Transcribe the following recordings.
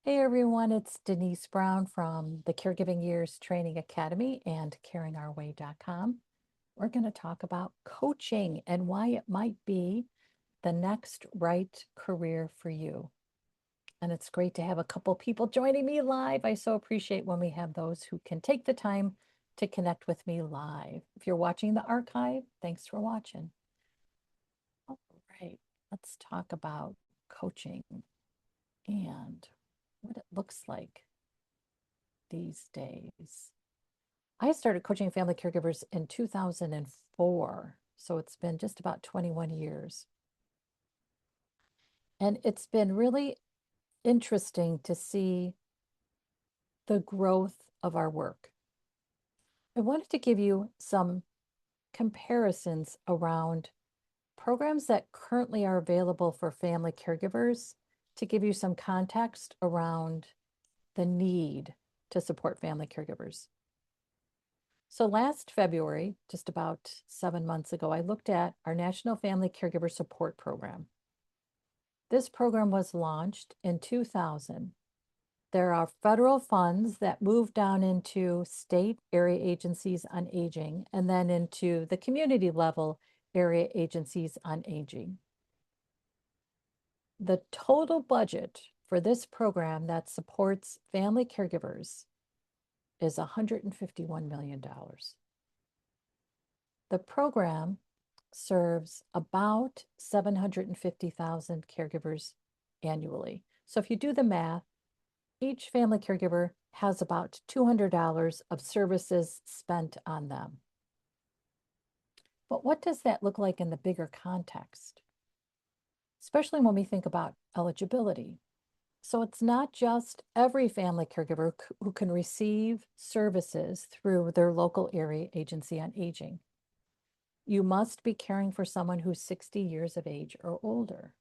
Hey everyone, it's Denise Brown from the Caregiving Years Training Academy and caringourway.com. We're going to talk about coaching and why it might be the next right career for you. And it's great to have a couple people joining me live. I so appreciate when we have those who can take the time to connect with me live. If you're watching the archive, thanks for watching. All right, let's talk about coaching and what it looks like these days. I started coaching family caregivers in 2004, so it's been just about 21 years. And it's been really interesting to see the growth of our work. I wanted to give you some comparisons around programs that currently are available for family caregivers to give you some context around the need to support family caregivers. So last February, just about 7 months ago, I looked at our National Family Caregiver Support Program. This program was launched in 2000. There are federal funds that move down into state area agencies on aging and then into the community level area agencies on aging. The total budget for this program that supports family caregivers is $151 million. The program serves about 750,000 caregivers annually. So if you do the math, each family caregiver has about $200 of services spent on them. But what does that look like in the bigger context? Especially when we think about eligibility. So it's not just every family caregiver who can receive services through their local area agency on aging. You must be caring for someone who's 60 years of age or older.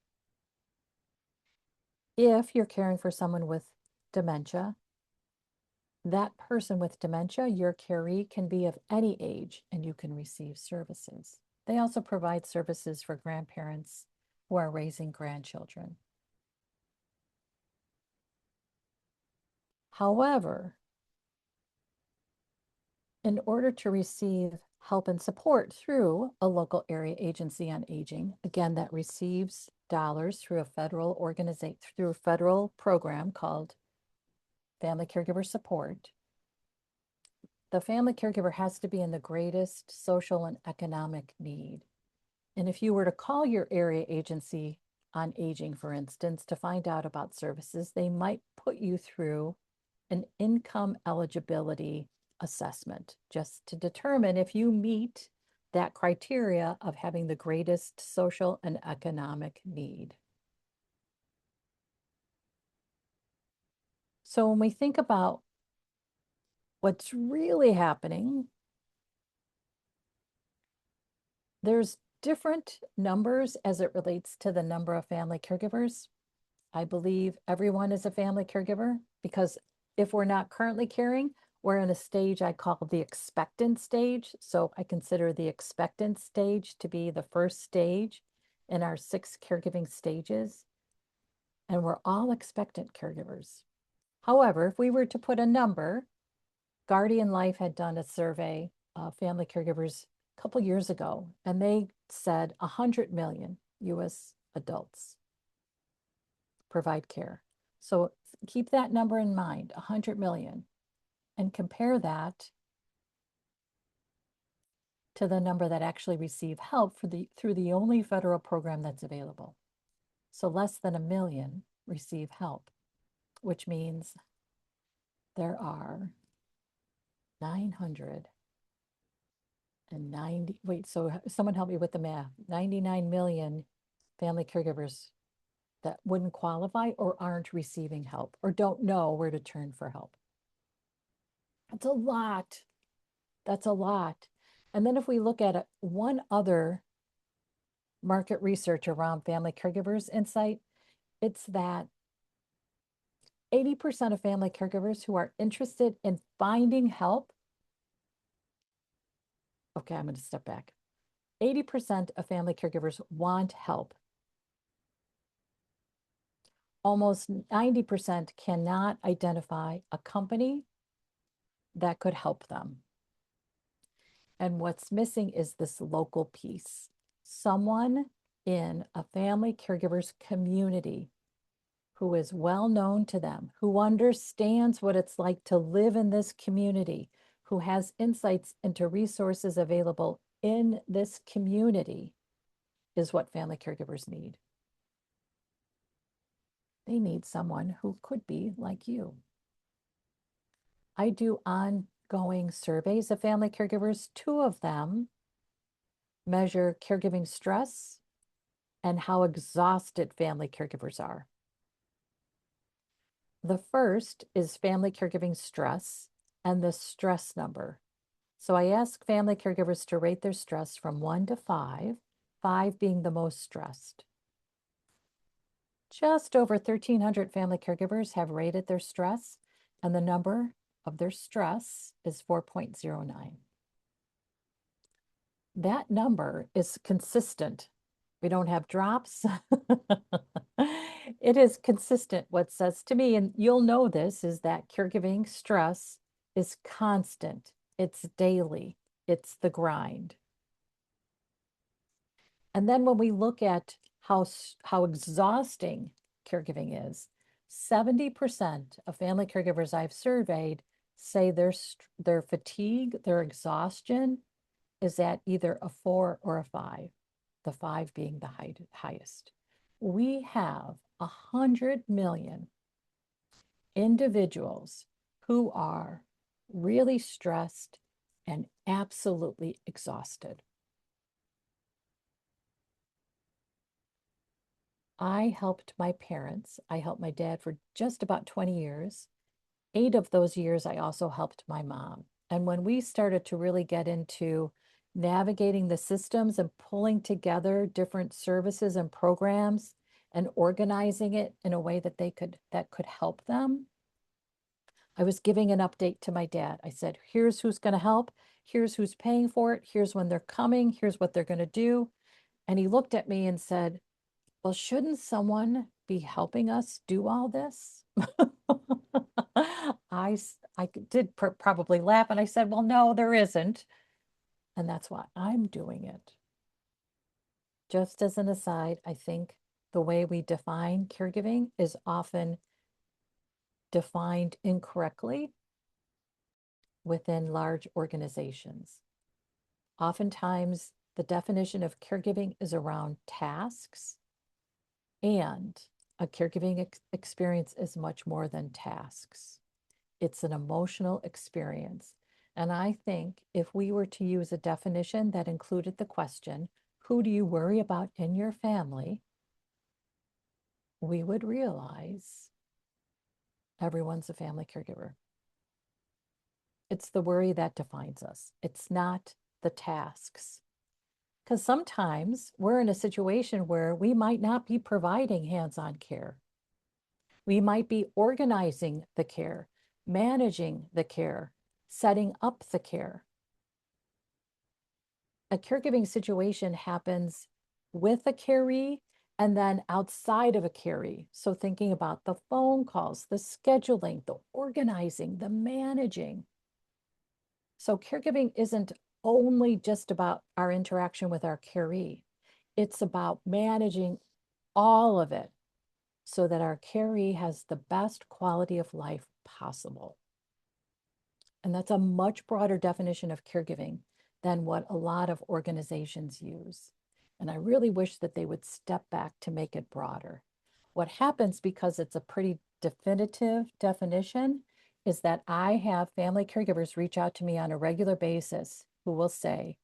If you're caring for someone with dementia, that person with dementia, your caree, can be of any age and you can receive services. They also provide services for grandparents who are raising grandchildren. However, in order to receive help and support through a local area agency on aging, again, that receives dollars through a federal organization, through a federal program called Family Caregiver Support, the family caregiver has to be in the greatest social and economic need. And if you were to call your area agency on aging, for instance, to find out about services, they might put you through an income eligibility assessment just to determine if you meet that criteria of having the greatest social and economic need. So when we think about what's really happening, there's different numbers as it relates to the number of family caregivers. I believe everyone is a family caregiver because if we're not currently caring, we're in a stage I call the expectant stage. So I consider the expectant stage to be the first stage in our 6 caregiving stages. And we're all expectant caregivers. However, if we were to put a number, Guardian Life had done a survey of family caregivers a couple years ago, and they said 100 million US adults provide care. So keep that number in mind, 100 million, and compare that to the number that actually receive help through the only federal program that's available. So less than 1 million receive help, which means there are 990, wait, so someone help me with the math, 99 million family caregivers that wouldn't qualify or aren't receiving help or don't know where to turn for help. That's a lot. That's a lot. And then if we look at one other market research around family caregivers insight, it's that 80% of family caregivers who are interested in finding help, okay, I'm going to step back. 80% of family caregivers want help. almost 90% cannot identify a company that could help them. And what's missing is this local piece. Someone in a family caregivers community who is well known to them, who understands what it's like to live in this community, who has insights into resources available in this community is what family caregivers need. They need someone who could be like you. I do ongoing surveys of family caregivers. Two of them measure caregiving stress and how exhausted family caregivers are. The first is family caregiving stress and the stress number. So I ask family caregivers to rate their stress from 1 to 5, 5 being the most stressed. Just over 1,300 family caregivers have rated their stress, and the number of their stress is 4.09. That number is consistent. We don't have drops. It is consistent. What says to me, and you'll know this, is that caregiving stress is constant. It's daily. It's the grind. And then when we look at how exhausting caregiving is, 70% of family caregivers I've surveyed say their fatigue, their exhaustion is at either a 4 or a 5, the 5 being the highest. We have 100 million individuals who are really stressed and absolutely exhausted. I helped my parents. I helped my dad for just about 20 years. 8 of those years, I also helped my mom. And when we started to really get into navigating the systems and pulling together different services and programs and organizing it in a way that that could help them, I was giving an update to my dad. I said, here's who's going to help. Here's who's paying for it. Here's when they're coming. Here's what they're going to do. And he looked at me and said, well, shouldn't someone be helping us do all this? I did probably laugh and I said, well, no, there isn't. And that's why I'm doing it. Just as an aside, I think the way we define caregiving is often defined incorrectly within large organizations. Oftentimes, the definition of caregiving is around tasks, and a caregiving experience is much more than tasks. It's an emotional experience. And I think if we were to use a definition that included the question, who do you worry about in your family? We would realize everyone's a family caregiver. It's the worry that defines us. It's not the tasks. Because sometimes we're in a situation where we might not be providing hands-on care. We might be organizing the care, managing the care, setting up the care. A caregiving situation happens with a caree and then outside of a caree. So thinking about the phone calls, the scheduling, the organizing, the managing. So caregiving isn't only just about our interaction with our caree. It's about managing all of it so that our caree has the best quality of life possible. And that's a much broader definition of caregiving than what a lot of organizations use. And I really wish that they would step back to make it broader. What happens, because it's a pretty definitive definition, is that I have family caregivers reach out to me on a regular basis who will say,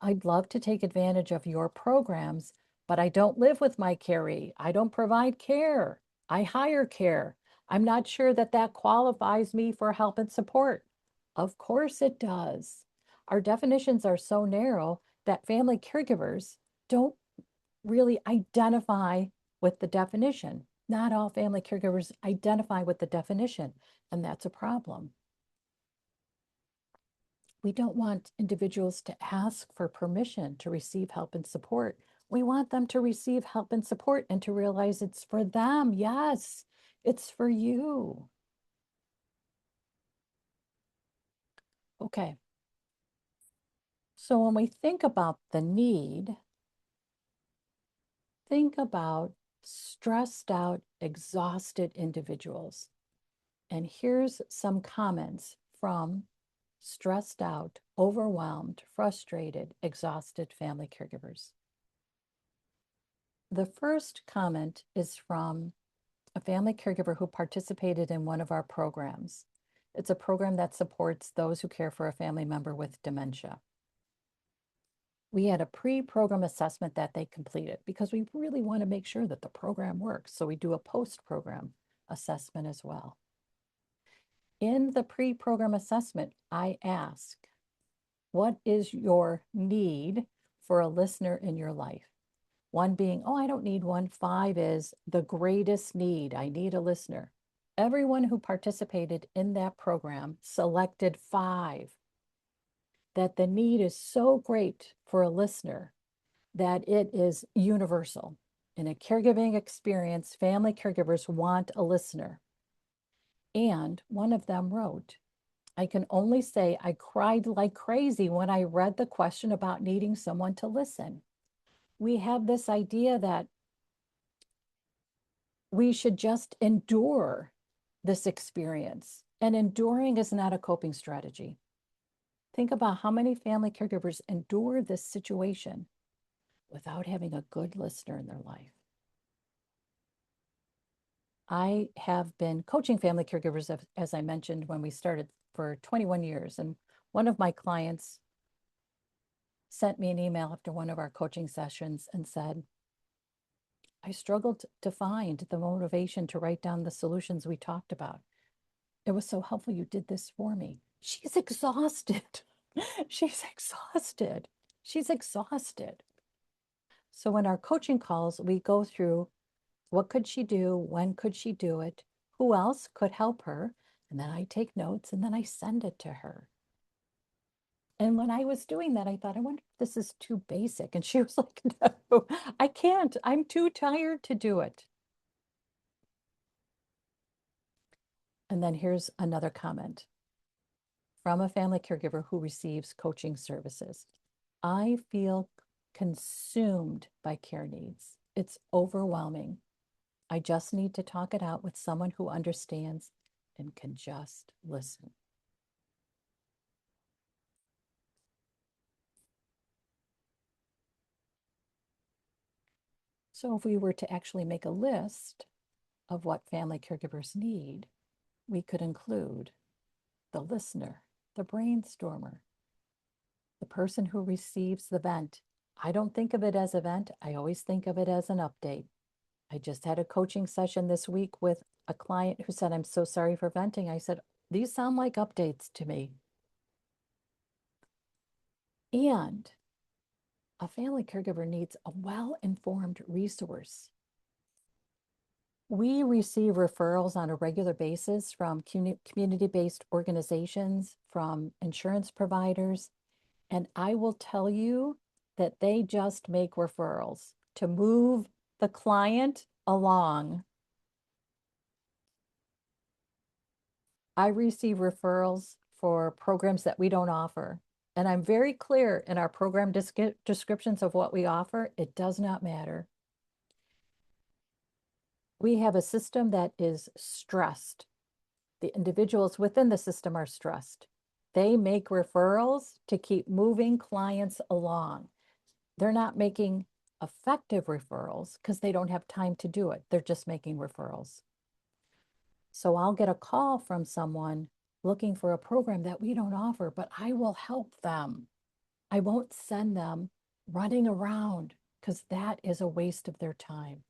I'd love to take advantage of your programs, but I don't live with my caree. I don't provide care. I hire care. I'm not sure that that qualifies me for help and support. Of course it does. Our definitions are so narrow that family caregivers don't really identify with the definition. Not all family caregivers identify with the definition, and that's a problem. We don't want individuals to ask for permission to receive help and support. We want them to receive help and support and to realize it's for them. Yes, it's for you. Okay. So when we think about the need, think about stressed out, exhausted individuals. And here's some comments from stressed out, overwhelmed, frustrated, exhausted family caregivers. The first comment is from a family caregiver who participated in one of our programs. It's a program that supports those who care for a family member with dementia. We had a pre-program assessment that they completed because we really want to make sure that the program works. So we do a post-program assessment as well. In the pre-program assessment, I ask, what is your need for a listener in your life? One being, oh, I don't need one. 5 is the greatest need. I need a listener. Everyone who participated in that program selected 5. That the need is so great for a listener that it is universal. In a caregiving experience, family caregivers want a listener. And one of them wrote, I can only say I cried like crazy when I read the question about needing someone to listen. We have this idea that we should just endure this experience. And enduring is not a coping strategy. Think about how many family caregivers endure this situation without having a good listener in their life. I have been coaching family caregivers, as I mentioned when we started, for 21 years. And one of my clients sent me an email after one of our coaching sessions and said, I struggled to find the motivation to write down the solutions we talked about. It was so helpful you did this for me. She's exhausted. She's exhausted. She's exhausted. So in our coaching calls, we go through what could she do? When could she do it? Who else could help her? And then I take notes and then I send it to her. And when I was doing that, I thought, I wonder if this is too basic. And she was like, no, I can't. I'm too tired to do it. And then here's another comment from a family caregiver who receives coaching services. I feel consumed by care needs. It's overwhelming. I just need to talk it out with someone who understands and can just listen. So if we were to actually make a list of what family caregivers need, we could include the listener, the brainstormer, the person who receives the vent. I don't think of it as a vent. I always think of it as an update. I just had a coaching session this week with a client who said, I'm so sorry for venting. I said, these sound like updates to me. And a family caregiver needs a well-informed resource. We receive referrals on a regular basis from community-based organizations, from insurance providers, and I will tell you that they just make referrals to move the client along. I receive referrals for programs that we don't offer. And I'm very clear in our program descriptions of what we offer. It does not matter. We have a system that is stressed. The individuals within the system are stressed. They make referrals to keep moving clients along. They're not making effective referrals because they don't have time to do it. They're just making referrals. So I'll get a call from someone looking for a program that we don't offer, but I will help them. I won't send them running around because that is a waste of their time.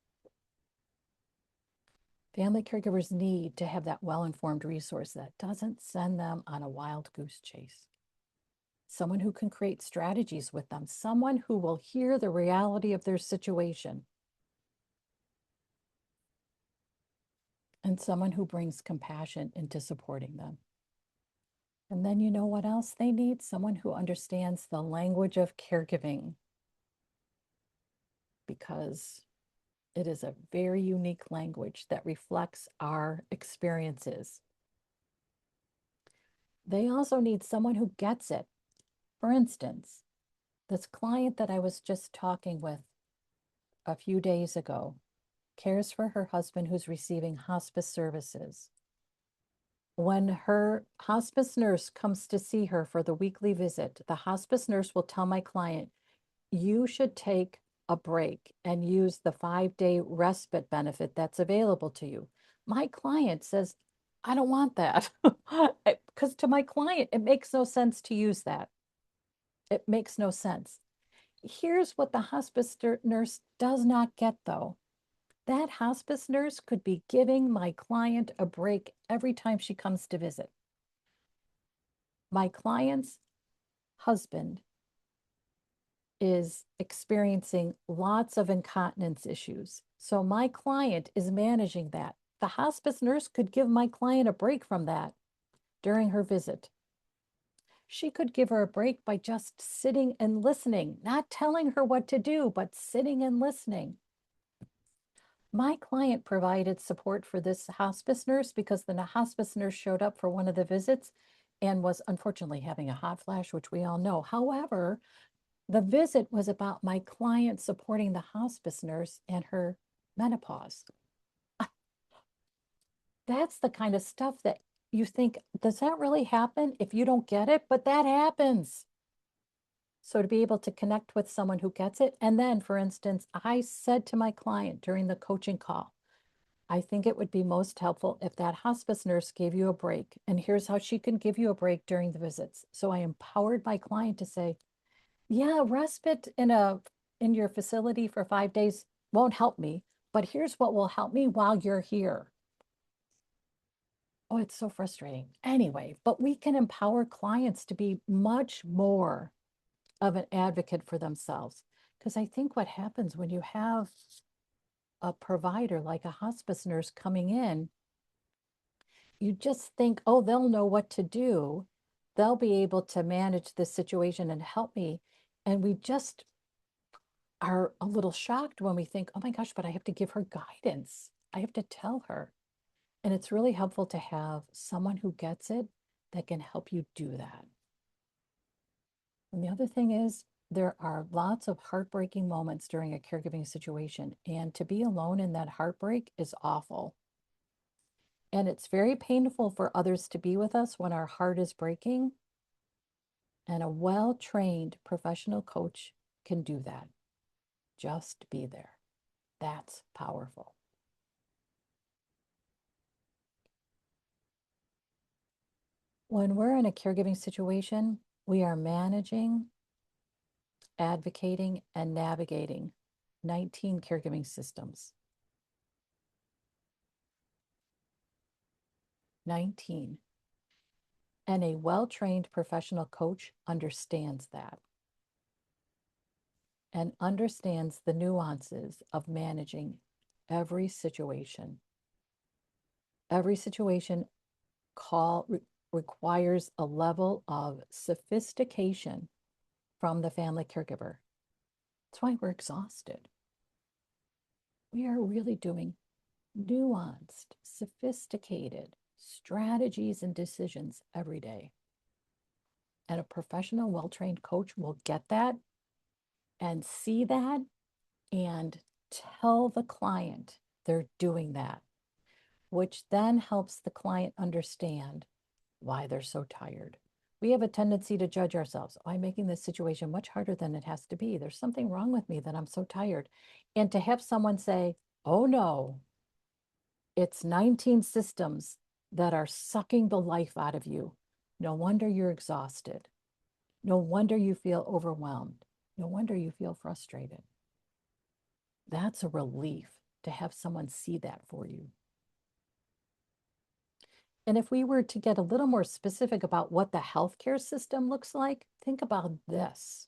Family caregivers need to have that well-informed resource that doesn't send them on a wild goose chase. Someone who can create strategies with them, someone who will hear the reality of their situation, and someone who brings compassion into supporting them. And then you know what else they need? Someone who understands the language of caregiving. because it is a very unique language that reflects our experiences. They also need someone who gets it. For instance, this client that I was just talking with a few days ago cares for her husband who's receiving hospice services. When her hospice nurse comes to see her for the weekly visit, the hospice nurse will tell my client, you should take a break and use the 5-day respite benefit that's available to you. My client says, I don't want that. Because to my client, it makes no sense to use that. It makes no sense. Here's what the hospice nurse does not get, though. That hospice nurse could be giving my client a break every time she comes to visit. My client's husband is experiencing lots of incontinence issues. So my client is managing that. The hospice nurse could give my client a break from that during her visit. She could give her a break by just sitting and listening, not telling her what to do, but sitting and listening. My client provided support for this hospice nurse because the hospice nurse showed up for one of the visits and was unfortunately having a hot flash, which we all know. However, the visit was about my client supporting the hospice nurse and her menopause. That's the kind of stuff that you think, does that really happen if you don't get it? But that happens. So to be able to connect with someone who gets it. And then, for instance, I said to my client during the coaching call, I think it would be most helpful if that hospice nurse gave you a break. And here's how she can give you a break during the visits. So I empowered my client to say, yeah, respite in your facility for 5 days won't help me, but here's what will help me while you're here. Oh, it's so frustrating. Anyway, but we can empower clients to be much more of an advocate for themselves. Because I think what happens when you have a provider like a hospice nurse coming in, you just think, oh, they'll know what to do. They'll be able to manage this situation and help me. And we just are a little shocked when we think, oh my gosh, but I have to give her guidance. I have to tell her. And it's really helpful to have someone who gets it that can help you do that. And the other thing is, there are lots of heartbreaking moments during a caregiving situation. And to be alone in that heartbreak is awful. And it's very painful for others to be with us when our heart is breaking. And a well-trained professional coach can do that. Just be there. That's powerful. When we're in a caregiving situation, we are managing, advocating, and navigating 19 caregiving systems. 19. And a well-trained professional coach understands that and understands the nuances of managing every situation. Every situation requires a level of sophistication from the family caregiver. That's why we're exhausted. We are really doing nuanced, sophisticated strategies and decisions every day. And a professional, well-trained coach will get that and see that and tell the client they're doing that, which then helps the client understand why they're so tired. We have a tendency to judge ourselves. Oh, I'm making this situation much harder than it has to be. There's something wrong with me that I'm so tired. And to have someone say, oh no, it's 19 systems that are sucking the life out of you. No wonder you're exhausted. No wonder you feel overwhelmed. No wonder you feel frustrated. That's a relief to have someone see that for you. And if we were to get a little more specific about what the healthcare system looks like, think about this.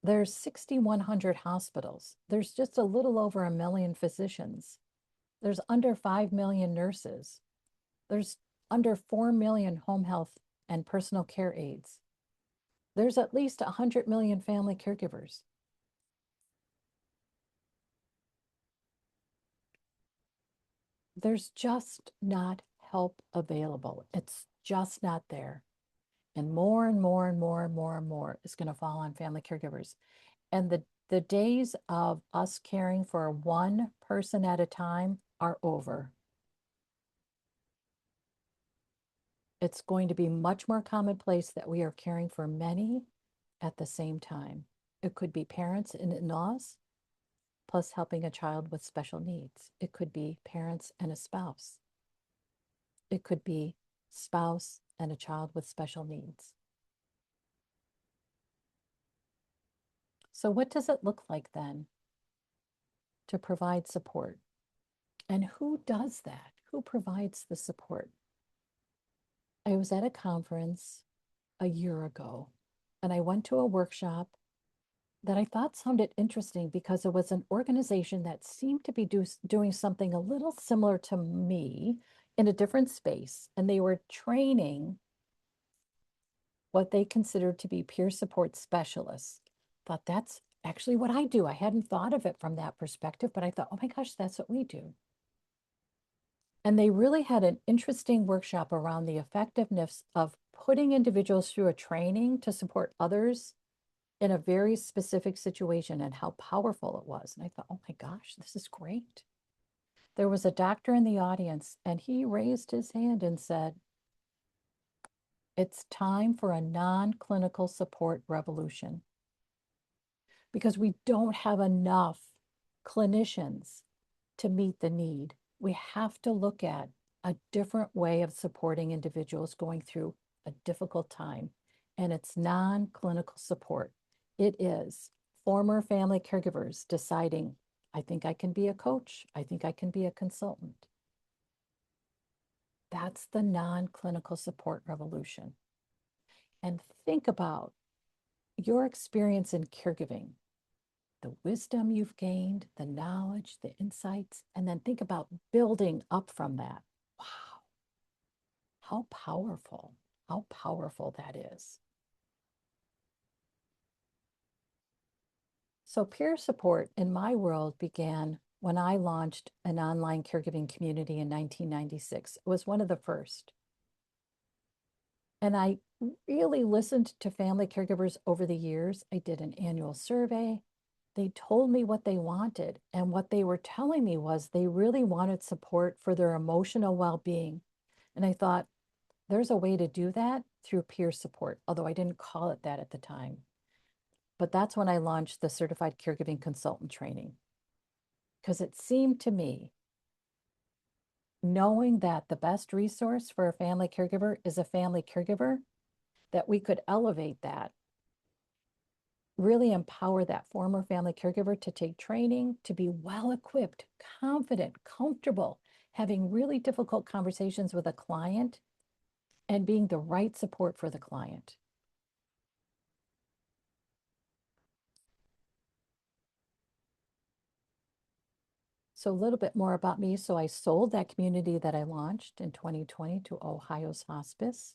There's 6,100 hospitals. There's just a little over 1 million physicians. There's under 5 million nurses. There's under 4 million home health and personal care aides. There's at least 100 million family caregivers. There's just not help available. It's just not there. And more and more and more and more and more is going to fall on family caregivers. And the days of us caring for one person at a time are over. It's going to be much more commonplace that we are caring for many at the same time. It could be parents and in-laws, plus helping a child with special needs. It could be parents and a spouse. It could be spouse and a child with special needs. So what does it look like then to provide support? And who does that? Who provides the support? I was at a conference a year ago, and I went to a workshop that I thought sounded interesting because it was an organization that seemed to be doing something a little similar to me in a different space. And they were training what they considered to be peer support specialists. Thought that's actually what I do. I hadn't thought of it from that perspective, but I thought, oh my gosh, that's what we do. And they really had an interesting workshop around the effectiveness of putting individuals through a training to support others in a very specific situation and how powerful it was. And I thought, oh my gosh, this is great. There was a doctor in the audience, and he raised his hand and said, it's time for a non-clinical support revolution because we don't have enough clinicians to meet the need. We have to look at a different way of supporting individuals going through a difficult time, and it's non-clinical support. It is former family caregivers deciding, I think I can be a coach. I think I can be a consultant. That's the non-clinical support revolution. And think about your experience in caregiving, the wisdom you've gained, the knowledge, the insights, and then think about building up from that. Wow, how powerful that is. So peer support in my world began when I launched an online caregiving community in 1996. It was one of the first. And I really listened to family caregivers over the years. I did an annual survey. They told me what they wanted. And what they were telling me was they really wanted support for their emotional well-being. And I thought, there's a way to do that through peer support, although I didn't call it that at the time. But that's when I launched the Certified Caregiving Consultant training. Because it seemed to me, knowing that the best resource for a family caregiver is a family caregiver, that we could elevate that, really empower that former family caregiver to take training, to be well equipped, confident, comfortable, having really difficult conversations with a client, and being the right support for the client. So a little bit more about me. So I sold that community that I launched in 2020 to Ohio's Hospice.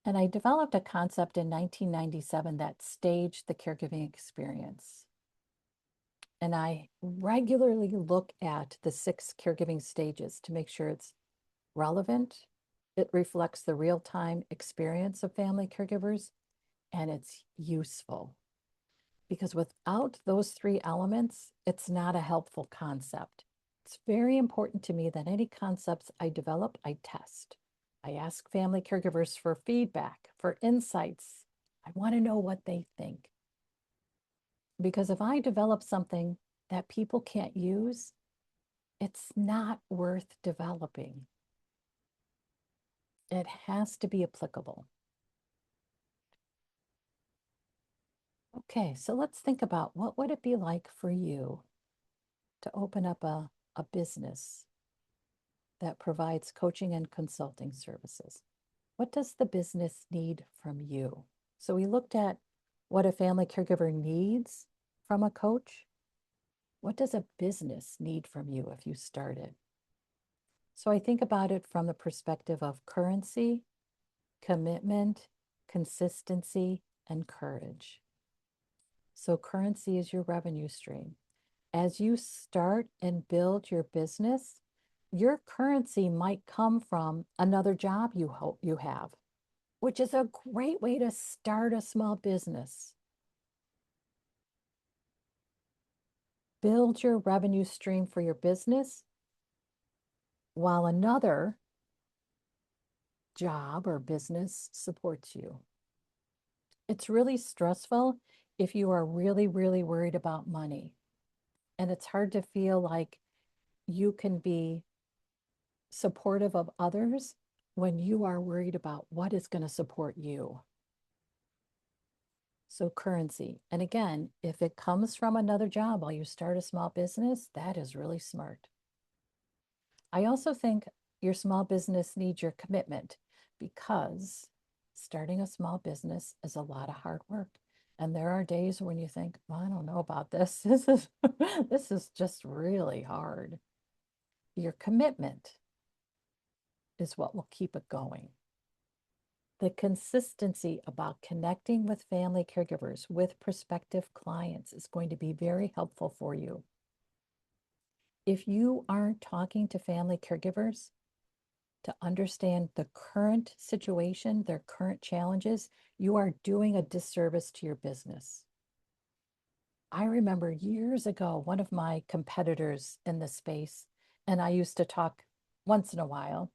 And I developed a concept in 1997 that staged the caregiving experience. And I regularly look at the 6 caregiving stages to make sure it's relevant, it reflects the real-time experience of family caregivers, and it's useful. Because without those 3 elements, it's not a helpful concept. It's very important to me that any concepts I develop, I test. I ask family caregivers for feedback, for insights. I want to know what they think. Because if I develop something that people can't use, it's not worth developing. It has to be applicable. Okay, so let's think about what would it be like for you to open up a business that provides coaching and consulting services. What does the business need from you? So we looked at what a family caregiver needs from a coach. What does a business need from you if you started? So I think about it from the perspective of currency commitment, consistency, and courage. So, currency is your revenue stream. As you start and build your business, your currency might come from another job you hope you have, which is a great way to start a small business. Build your revenue stream for your business while another job or business supports you. It's really stressful if you are really, really worried about money. And it's hard to feel like you can be supportive of others when you are worried about what is going to support you. So, currency. And again, if it comes from another job while you start a small business, that is really smart. I also think your small business needs your commitment because starting a small business is a lot of hard work. And there are days when you think, well, I don't know about this. This is just really hard. Your commitment is what will keep it going. The consistency about connecting with family caregivers, with prospective clients is going to be very helpful for you. If you aren't talking to family caregivers to understand the current situation, their current challenges, you are doing a disservice to your business. I remember years ago, one of my competitors in the space, and I used to talk once in a while,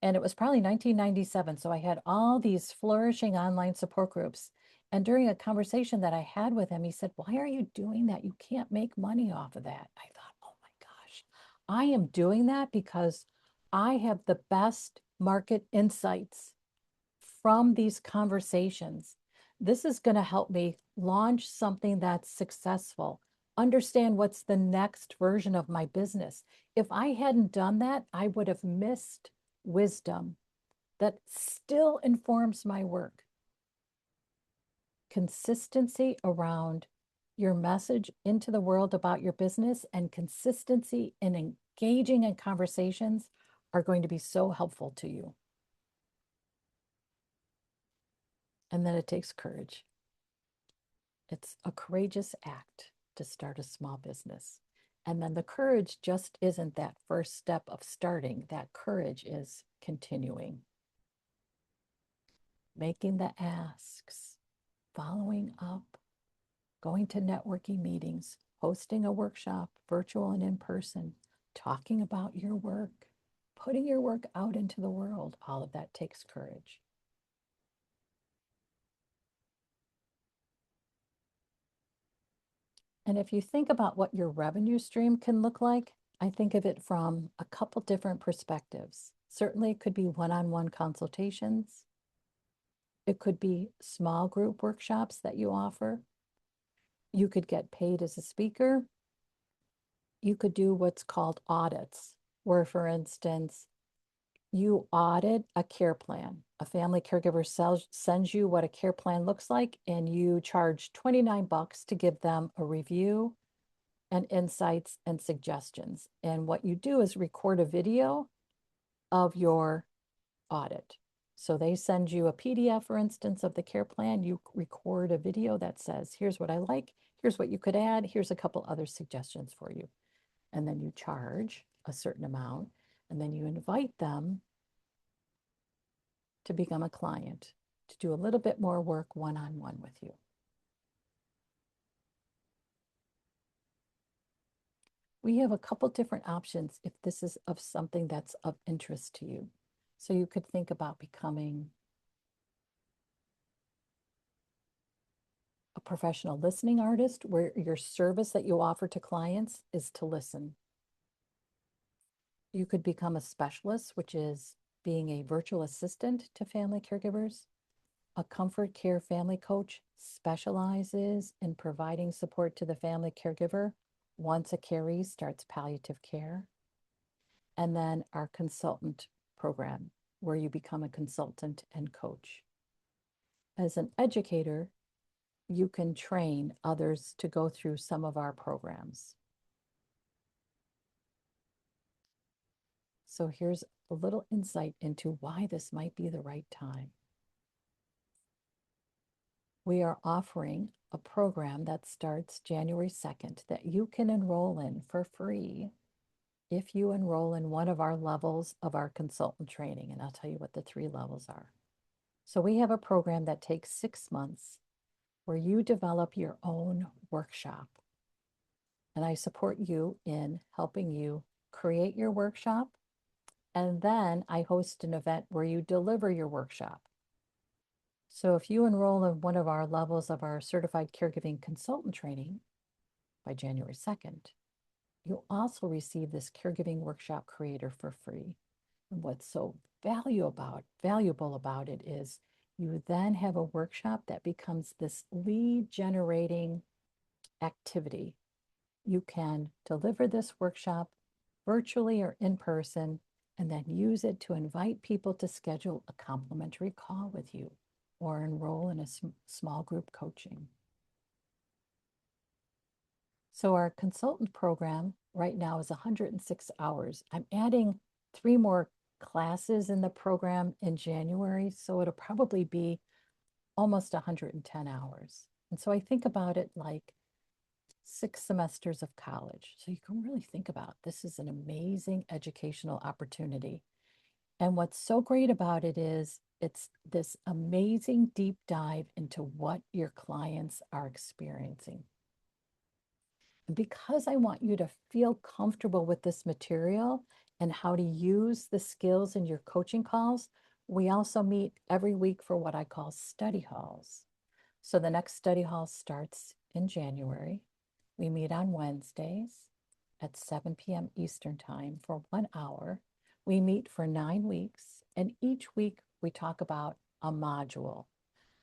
and it was probably 1997. So I had all these flourishing online support groups. And during a conversation that I had with him, he said, why are you doing that? You can't make money off of that. I thought, oh my gosh, I am doing that because I have the best market insights from these conversations. This is going to help me launch something that's successful, understand what's the next version of my business. If I hadn't done that, I would have missed wisdom that still informs my work. Consistency around your message into the world about your business and consistency in engaging in conversations are going to be so helpful to you. And then it takes courage. It's a courageous act to start a small business. And then the courage just isn't that first step of starting. That courage is continuing, making the asks, following up, going to networking meetings, hosting a workshop, virtual and in person, talking about your work, putting your work out into the world. All of that takes courage. And if you think about what your revenue stream can look like, I think of it from a couple different perspectives. Certainly, it could be one-on-one consultations. It could be small group workshops that you offer. You could get paid as a speaker. You could do what's called audits, where, for instance, you audit a care plan. A family caregiver sends you what a care plan looks like, and you charge 29 bucks to give them a review and insights and suggestions. And what you do is record a video of your audit. So they send you a PDF, for instance, of the care plan. You record a video that says, here's what I like, here's what you could add, here's a couple other suggestions for you. And then you charge a certain amount, and then you invite them to become a client, to do a little bit more work one-on-one with you. We have a couple different options if this is of something that's of interest to you. So you could think about becoming a professional listening artist, where your service that you offer to clients is to listen. You could become a specialist, which is being a virtual assistant to family caregivers. A comfort care family coach specializes in providing support to the family caregiver once a caree starts palliative care. And then our consultant program, where you become a consultant and coach. As an educator, you can train others to go through some of our programs. So here's a little insight into why this might be the right time. we are offering a program that starts January 2nd that you can enroll in for free if you enroll in one of our levels of our consultant training. And I'll tell you what the 3 levels are. So we have a program that takes 6 months where you develop your own workshop. And I support you in helping you create your workshop. And then I host an event where you deliver your workshop. So if you enroll in one of our levels of our certified caregiving consultant training by January 2nd, you'll also receive this caregiving workshop creator for free. And what's so valuable about it is you then have a workshop that becomes this lead generating activity. You can deliver this workshop virtually or in person, and then use it to invite people to schedule a complimentary call with you or enroll in a small group coaching. So our consultant program right now is 106 hours. I'm adding 3 more classes in the program in January, so it'll probably be almost 110 hours. And so I think about it like 6 semesters of college. So you can really think about this is an amazing educational opportunity. And what's so great about it is it's this amazing deep dive into what your clients are experiencing. And because I want you to feel comfortable with this material and how to use the skills in your coaching calls, we also meet every week for what I call study halls. So the next study hall starts in January. We meet on Wednesdays at 7 p.m. Eastern Time for 1 hour. We meet for 9 weeks, and each week we talk about a module.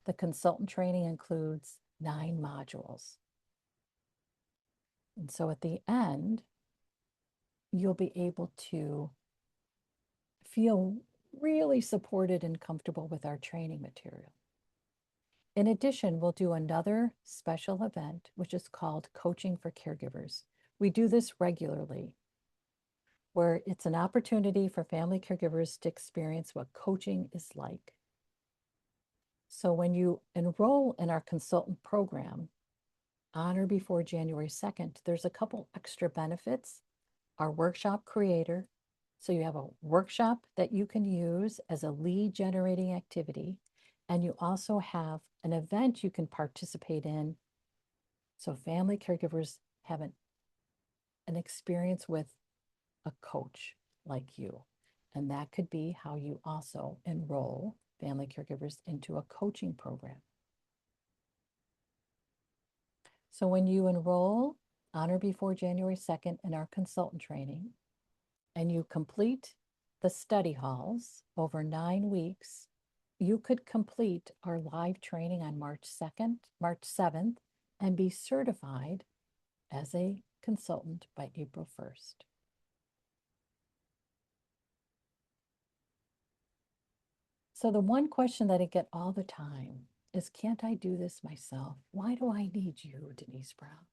The consultant training includes 9 modules. And so at the end, you'll be able to feel really supported and comfortable with our training material. In addition, we'll do another special event, which is called Coaching for Caregivers. We do this regularly, where it's an opportunity for family caregivers to experience what coaching is like. So when you enroll in our consultant program on or before January 2nd, there's a couple extra benefits. Our workshop creator. So you have a workshop that you can use as a lead generating activity. And you also have an event you can participate in. So family caregivers have an experience with a coach like you. And that could be how you also enroll family caregivers into a coaching program. So when you enroll on or before January 2nd in our consultant training, and you complete the study halls over 9 weeks, you could complete our live training on March 7th, and be certified as a consultant by April 1st. So the one question that I get all the time is, can't I do this myself? Why do I need you, Denise Brown?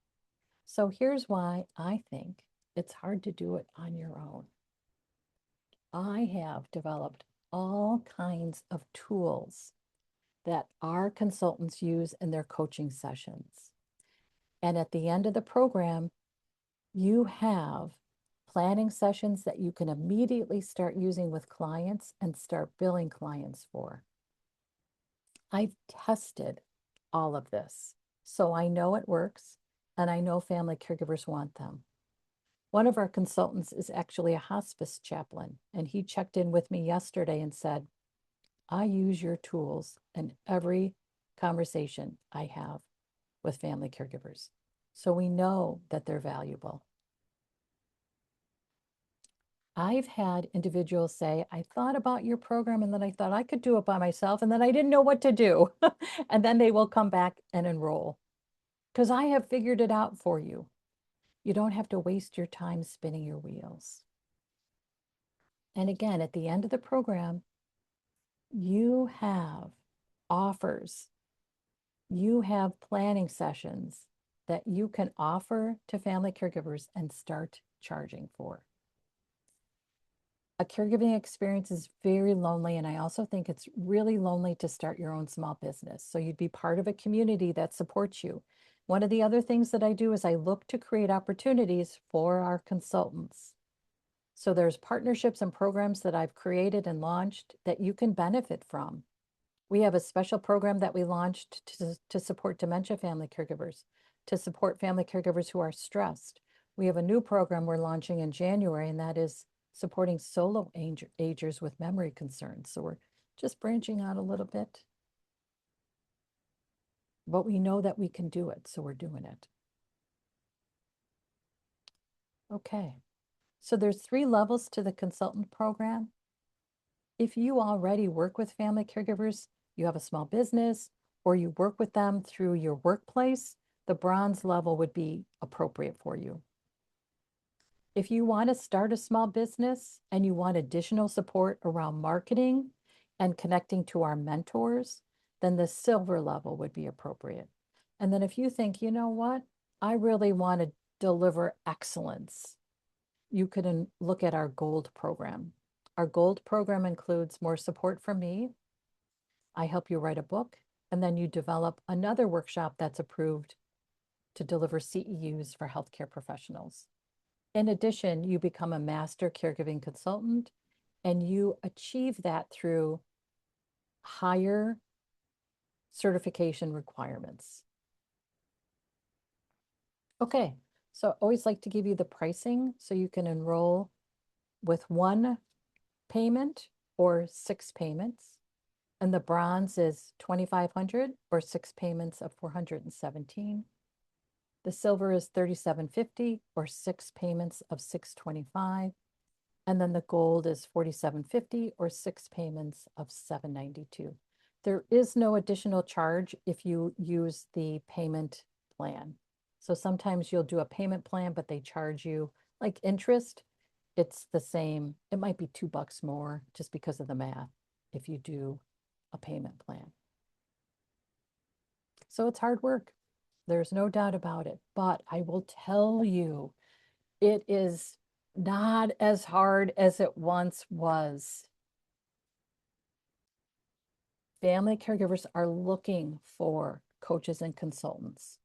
So here's why I think it's hard to do it on your own. I have developed all kinds of tools that our consultants use in their coaching sessions. And at the end of the program, you have planning sessions that you can immediately start using with clients and start billing clients for. I've tested all of this, so I know it works, and I know family caregivers want them. One of our consultants is actually a hospice chaplain, and he checked in with me yesterday and said, I use your tools in every conversation I have with family caregivers. So we know that they're valuable. I've had individuals say, I thought about your program and then I thought I could do it by myself and then I didn't know what to do. And then they will come back and enroll because I have figured it out for you. You don't have to waste your time spinning your wheels. And again, at the end of the program, you have offers. You have planning sessions that you can offer to family caregivers and start charging for. a caregiving experience is very lonely, and I also think it's really lonely to start your own small business. So you'd be part of a community that supports you. One of the other things that I do is I look to create opportunities for our consultants. So there's partnerships and programs that I've created and launched that you can benefit from. We have a special program that we launched to support dementia family caregivers, to support family caregivers who are stressed. We have a new program we're launching in January, and that is supporting solo agers with memory concerns. So we're just branching out a little bit. But we know that we can do it, so we're doing it. Okay. So there's 3 levels to the consultant program. If you already work with family caregivers, you have a small business, or you work with them through your workplace, the bronze level would be appropriate for you. If you want to start a small business and you want additional support around marketing and connecting to our mentors, then the silver level would be appropriate. And then if you think, you know what, I really want to deliver excellence, you could look at our gold program. Our gold program includes more support from me. I help you write a book, and then you develop another workshop that's approved to deliver CEUs for healthcare professionals. In addition, you become a master caregiving consultant, and you achieve that through higher certification requirements. Okay, so I always like to give you the pricing so you can enroll with 1 payment or 6 payments. And the bronze is 2,500 or 6 payments of 417. The silver is 3,750 or 6 payments of 625. And then the gold is 4,750 or 6 payments of 792. There is no additional charge if you use the payment plan. So sometimes you'll do a payment plan, but they charge you like interest. It's the same. It might be $2 more just because of the math if you do a payment plan. So it's hard work. There's no doubt about it. But I will tell you, it is not as hard as it once was. Family caregivers are looking for coaches and consultants.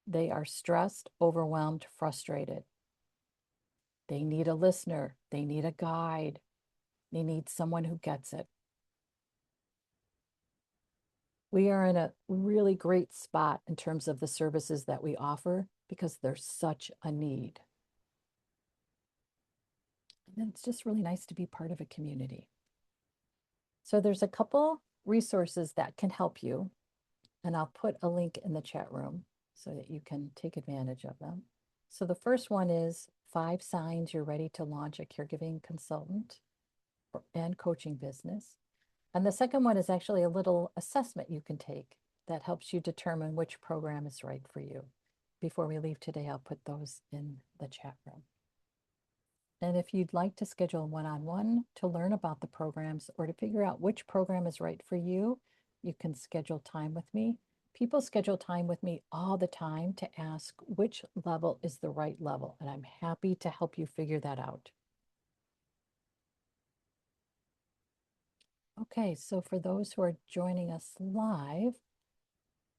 They are stressed, overwhelmed, frustrated. They need a listener. They need a guide. They need someone who gets it. We are in a really great spot in terms of the services that we offer because there's such a need. And it's just really nice to be part of a community. So there's a couple resources that can help you, and I'll put a link in the chat room so that you can take advantage of them. So the first one is 5 signs you're ready to launch a caregiving consultant and coaching business. And the second one is actually a little assessment you can take that helps you determine which program is right for you. Before we leave today, I'll put those in the chat room. And if you'd like to schedule one-on-one to learn about the programs or to figure out which program is right for you, you can schedule time with me. People schedule time with me all the time to ask which level is the right level, and I'm happy to help you figure that out. Okay, so for those who are joining us live,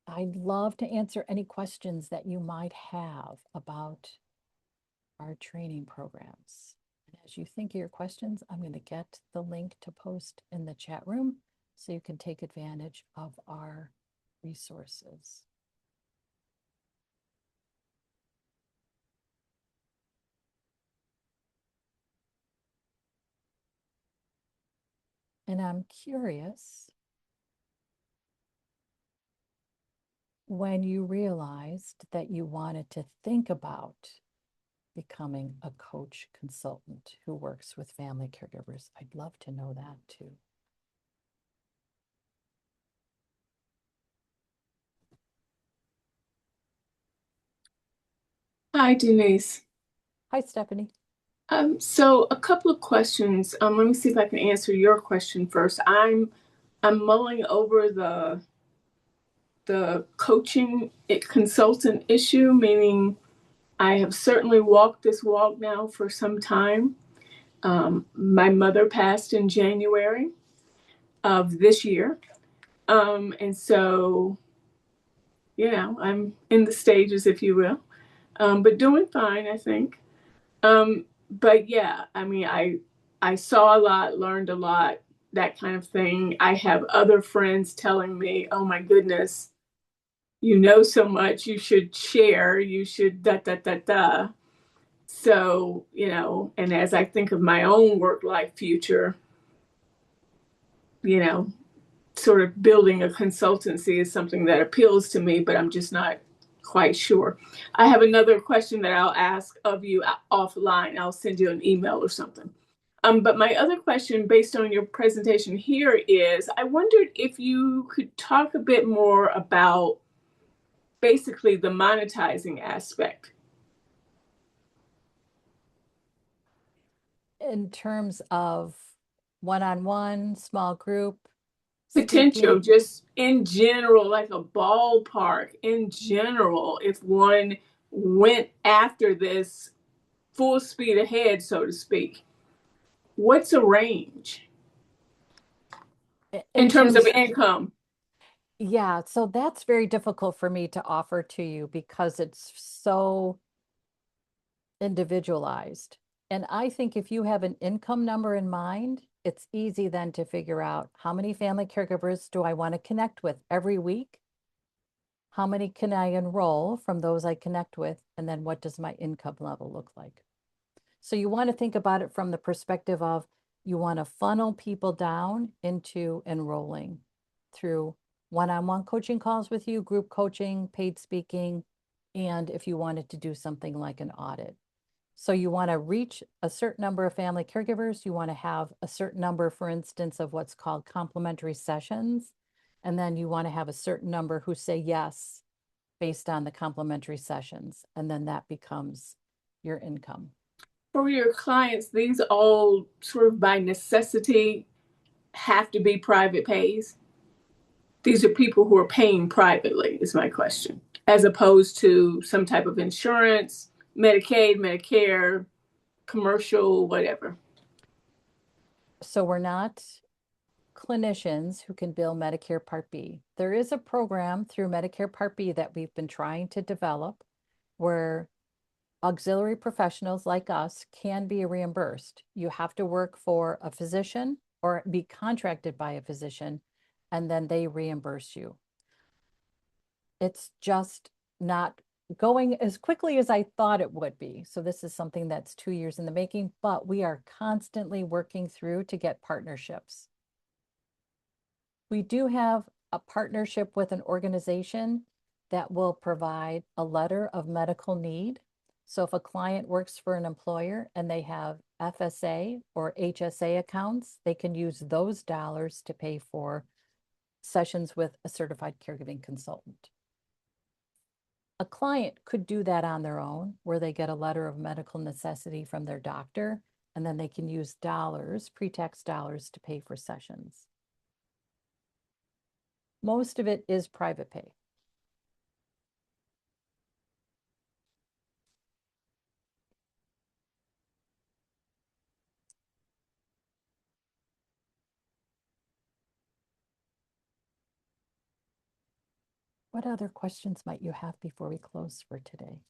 I'd love to answer any questions that you might have about our training programs. And as you think of your questions, I'm going to get the link to post in the chat room so you can take advantage of our resources. And I'm curious, when you realized that you wanted to think about becoming a coach consultant who works with family caregivers, I'd love to know that too. Hi, Denise. Hi, Stephanie. So a couple of questions. Let me see if I can answer your question first. I'm mulling over the coaching consultant issue, meaning I have certainly walked this walk now for some time. My mother passed in January of this year. And so, I'm in the stages, if you will, but doing fine, I think. But yeah, I mean, I saw a lot, learned a lot, that kind of thing. I have other friends telling me, "Oh my goodness, you know so much. You should share. You should da da da da." So, and as I think of my own work life future, you know, sort of building a consultancy is something that appeals to me, but I'm just not quite sure. I have another question that I'll ask of you offline. I'll send you an email or something. But my other question, based on your presentation here, is I wondered if you could talk a bit more about basically the monetizing aspect. In terms of one-on-one, small group, Potential, speaking. just in general, like a ballpark in general, if one went after this full speed ahead, so to speak, what's a range in In terms of terms, income? yeah, so that's very difficult for me to offer to you because it's so individualized. And I think if you have an income number in mind, it's easy then to figure out how many family caregivers do I want to connect with every week? How many can I enroll from those I connect with? And then what does my income level look like? So you want to think about it from the perspective of you want to funnel people down into enrolling through one-on-one coaching calls with you, group coaching, paid speaking, and if you wanted to do something like an audit. So you want to reach a certain number of family caregivers. You want to have a certain number, for instance, of what's called complimentary sessions. And then you want to have a certain number who say yes based on the complimentary sessions. And then that becomes your income. For your clients, these all sort of by necessity have to be private pays. These are people who are paying privately, is my question, as opposed to some type of insurance, Medicaid, Medicare, commercial, whatever. So we're not clinicians who can bill Medicare Part B. There is a program through Medicare Part B that we've been trying to develop where auxiliary professionals like us can be reimbursed. You have to work for a physician or be contracted by a physician, and then they reimburse you. It's just not going as quickly as I thought it would be. So this is something that's 2 years in the making, but we are constantly working through to get partnerships. We do have a partnership with an organization that will provide a letter of medical need. So if a client works for an employer and they have FSA or HSA accounts, they can use those dollars to pay for sessions with a certified caregiving consultant. A client could do that on their own, where they get a letter of medical necessity from their doctor, and then they can use dollars, pre-tax dollars, to pay for sessions. Most of it is private pay. What other questions might you have before we close for today?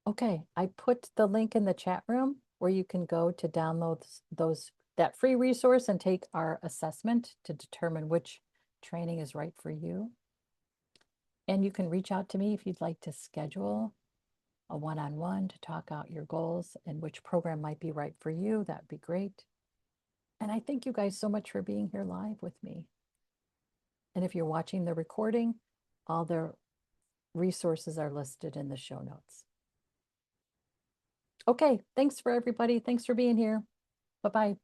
Okay, I put the link in the chat room where you can go to download that free resource and take our assessment to determine which training is right for you. And you can reach out to me if you'd like to schedule a one-on-one to talk out your goals and which program might be right for you. That'd be great. And I thank you guys so much for being here live with me. And if you're watching the recording, all the resources are listed in the show notes. Okay, thanks for everybody. Thanks for being here. Bye-bye.